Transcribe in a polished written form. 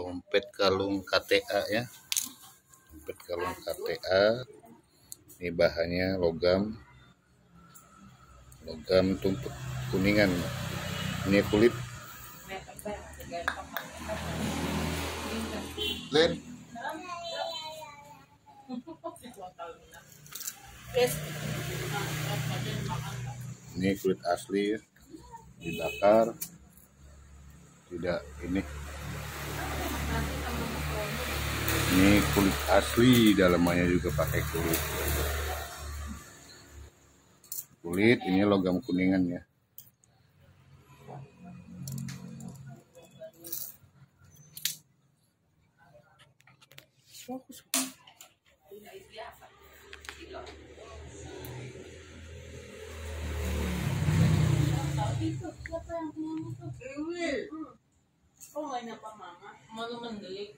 dompet kalung KTA ya, dompet kalung KTA. Ini bahannya logam tumpuk kuningan. Ini kulit Len. Ini kulit asli ya, dibakar, tidak ini. Ini kulit asli, dalamnya juga pakai kulit. Ini logam kuningan ya. Itu siapa yang punya itu? Oh, nggak apa mama, mau mendelik.